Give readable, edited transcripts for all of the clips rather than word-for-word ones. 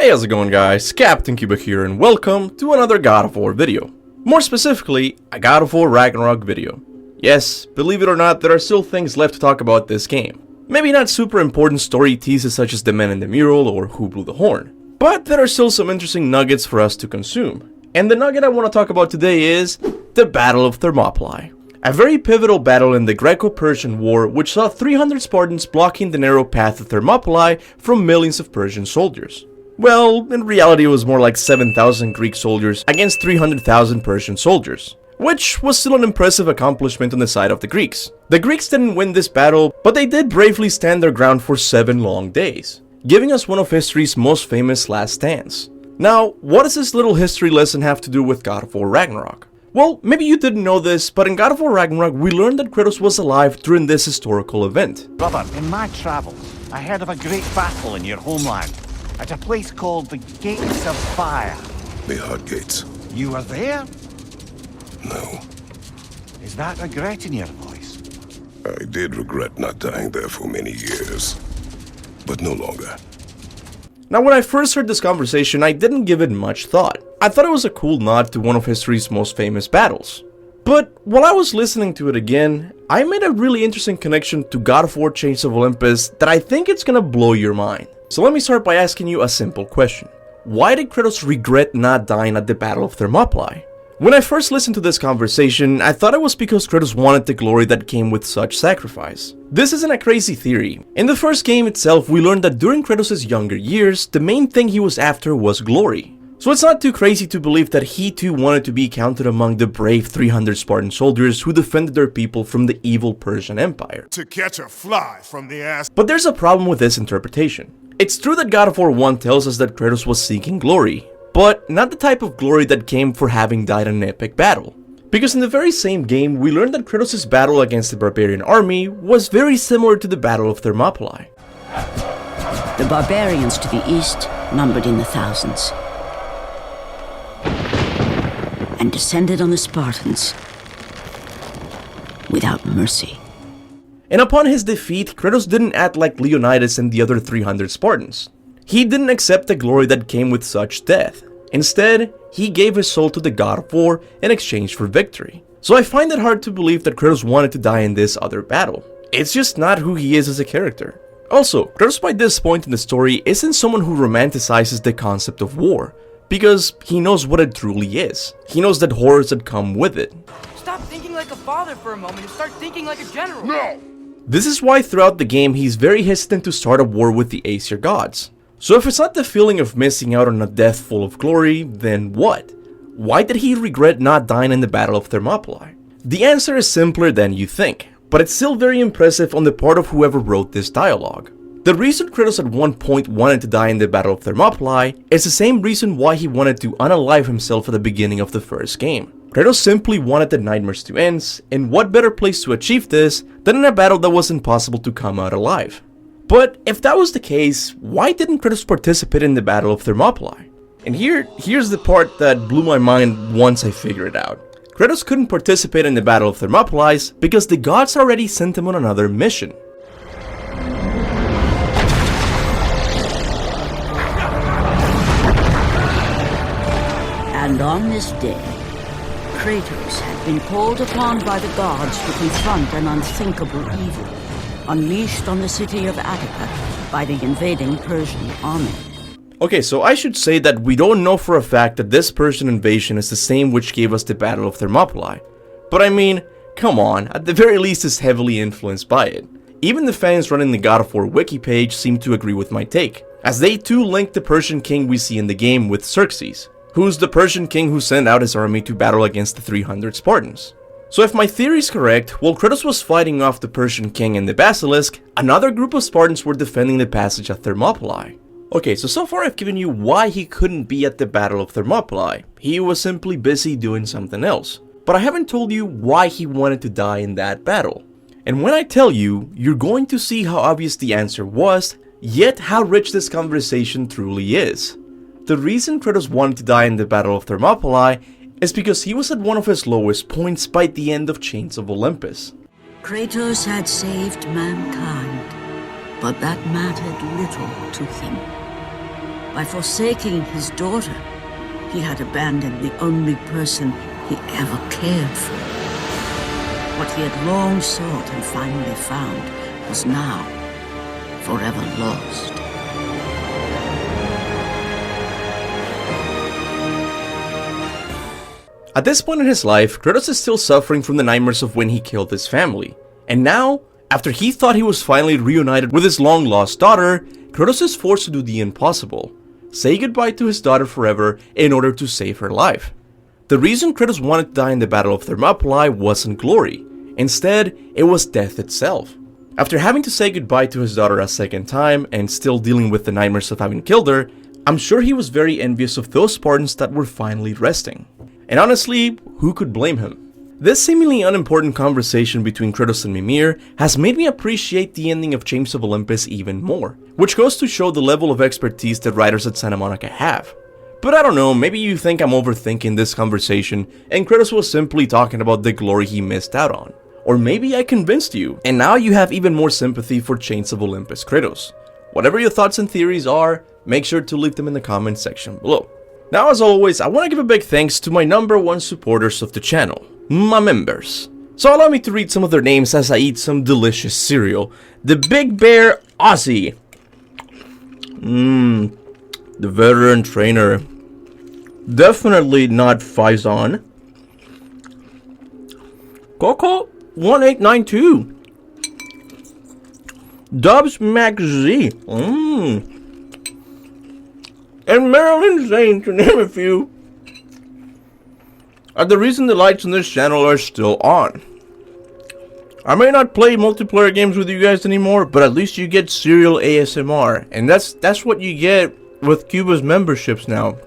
Hey, how's it going guys? Captain Kuba here and welcome to another God of War video. More specifically, a God of War Ragnarok video. Yes, believe it or not, there are still things left to talk about this game. Maybe not super important story teases such as the man in the mural or who blew the horn, but there are still some interesting nuggets for us to consume. And the nugget I want to talk about today is the Battle of Thermopylae. A very pivotal battle in the Greco-Persian War which saw 300 Spartans blocking the narrow path to Thermopylae from millions of Persian soldiers. Well, in reality it was more like 7,000 Greek soldiers against 300,000 Persian soldiers, which was still an impressive accomplishment on the side of the Greeks. The Greeks didn't win this battle, but they did bravely stand their ground for 7 long days, giving us one of history's most famous last stands. Now, what does this little history lesson have to do with God of War Ragnarok? Well, maybe you didn't know this, but in God of War Ragnarok we learned that Kratos was alive during this historical event. Brother, in my travels, I heard of a great battle in your homeland, at a place called the Gates of Fire. The Hot Gates. You were there? No. Is that regret in your voice? I did regret not dying there for many years, but no longer. Now when I first heard this conversation, I didn't give it much thought. I thought it was a cool nod to one of history's most famous battles. But while I was listening to it again, I made a really interesting connection to God of War Chains of Olympus that I think it's gonna blow your mind. So let me start by asking you a simple question. Why did Kratos regret not dying at the Battle of Thermopylae? When I first listened to this conversation, I thought it was because Kratos wanted the glory that came with such sacrifice. This isn't a crazy theory. In the first game itself, we learned that during Kratos' younger years, the main thing he was after was glory. So it's not too crazy to believe that he too wanted to be counted among the brave 300 Spartan soldiers who defended their people from the evil Persian Empire. To catch a fly from the ass. But there's a problem with this interpretation. It's true that God of War 1 tells us that Kratos was seeking glory, but not the type of glory that came for having died in an epic battle. Because in the very same game, we learned that Kratos' battle against the barbarian army was very similar to the Battle of Thermopylae. The barbarians to the east numbered in the thousands, and descended on the Spartans without mercy. And upon his defeat, Kratos didn't act like Leonidas and the other 300 Spartans. He didn't accept the glory that came with such death. Instead, he gave his soul to the God of War in exchange for victory. So I find it hard to believe that Kratos wanted to die in this other battle. It's just not who he is as a character. Also, Kratos by this point in the story isn't someone who romanticizes the concept of war, because he knows what it truly is. He knows the horrors that come with it. Stop thinking like a father for a moment and start thinking like a general. No! This is why throughout the game he's very hesitant to start a war with the Aesir gods. So if it's not the feeling of missing out on a death full of glory, then what? Why did he regret not dying in the Battle of Thermopylae? The answer is simpler than you think, but it's still very impressive on the part of whoever wrote this dialogue. The reason Kratos at one point wanted to die in the Battle of Thermopylae is the same reason why he wanted to unalive himself at the beginning of the first game. Kratos simply wanted the nightmares to end, and what better place to achieve this than in a battle that was impossible to come out alive. But if that was the case, why didn't Kratos participate in the Battle of Thermopylae? And here's the part that blew my mind once I figured it out. Kratos couldn't participate in the Battle of Thermopylae because the gods already sent him on another mission. And on this day, Kratos had been called upon by the gods to confront an unthinkable evil, unleashed on the city of Attica by the invading Persian army. Okay, so I should say that we don't know for a fact that this Persian invasion is the same which gave us the Battle of Thermopylae. But I mean, come on, at the very least it's heavily influenced by it. Even the fans running the God of War wiki page seem to agree with my take, as they too link the Persian king we see in the game with Xerxes, who's the Persian king who sent out his army to battle against the 300 Spartans. So if my theory is correct, while Kratos was fighting off the Persian king and the basilisk, another group of Spartans were defending the passage at Thermopylae. Okay, so far I've given you why he couldn't be at the Battle of Thermopylae. He was simply busy doing something else. But I haven't told you why he wanted to die in that battle. And when I tell you, you're going to see how obvious the answer was, yet how rich this conversation truly is. The reason Kratos wanted to die in the Battle of Thermopylae is because he was at one of his lowest points by the end of Chains of Olympus. Kratos had saved mankind, but that mattered little to him. By forsaking his daughter, he had abandoned the only person he ever cared for. What he had long sought and finally found was now forever lost. At this point in his life, Kratos is still suffering from the nightmares of when he killed his family. And now, after he thought he was finally reunited with his long-lost daughter, Kratos is forced to do the impossible. Say goodbye to his daughter forever in order to save her life. The reason Kratos wanted to die in the Battle of Thermopylae wasn't glory. Instead, it was death itself. After having to say goodbye to his daughter a second time and still dealing with the nightmares of having killed her, I'm sure he was very envious of those Spartans that were finally resting. And honestly, who could blame him? This seemingly unimportant conversation between Kratos and Mimir has made me appreciate the ending of Chains of Olympus even more, which goes to show the level of expertise that writers at Santa Monica have. But I don't know, maybe you think I'm overthinking this conversation and Kratos was simply talking about the glory he missed out on. Or maybe I convinced you, and now you have even more sympathy for Chains of Olympus Kratos. Whatever your thoughts and theories are, make sure to leave them in the comment section below. Now, as always, I want to give a big thanks to my #1 supporters of the channel, my members. So allow me to read some of their names as I eat some delicious cereal. The Big Bear Aussie. The Veteran Trainer. Definitely not Faison. Coco 1892. Dubs Max Z. And Marilyn Zane, to name a few, are the reason the lights on this channel are still on. I may not play multiplayer games with you guys anymore, but at least you get serial ASMR, and that's what you get with Kuba's memberships now.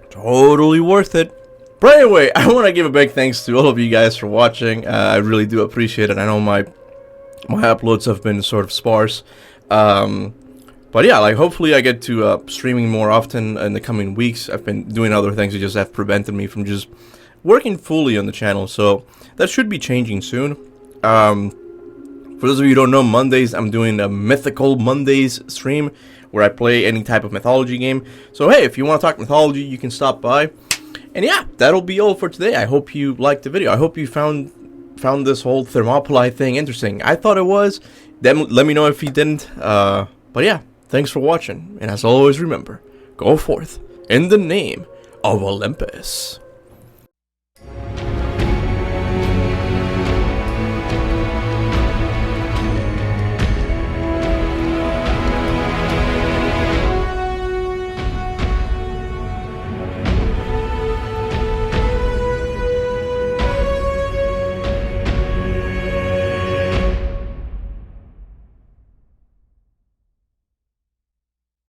Totally worth it. But anyway, I want to give a big thanks to all of you guys for watching. I really do appreciate it. I know my uploads have been sort of sparse. But yeah, like hopefully I get to streaming more often in the coming weeks. I've been doing other things that just have prevented me from just working fully on the channel, so that should be changing soon. For those of you who don't know, Mondays I'm doing a Mythical Mondays stream where I play any type of mythology game. So hey, if you want to talk mythology, you can stop by. And yeah, that'll be all for today. I hope you liked the video. I hope you found this whole Thermopylae thing interesting. I thought it was. Then let me know if you didn't. But yeah. Thanks for watching, and as always remember, go forth in the name of Olympus.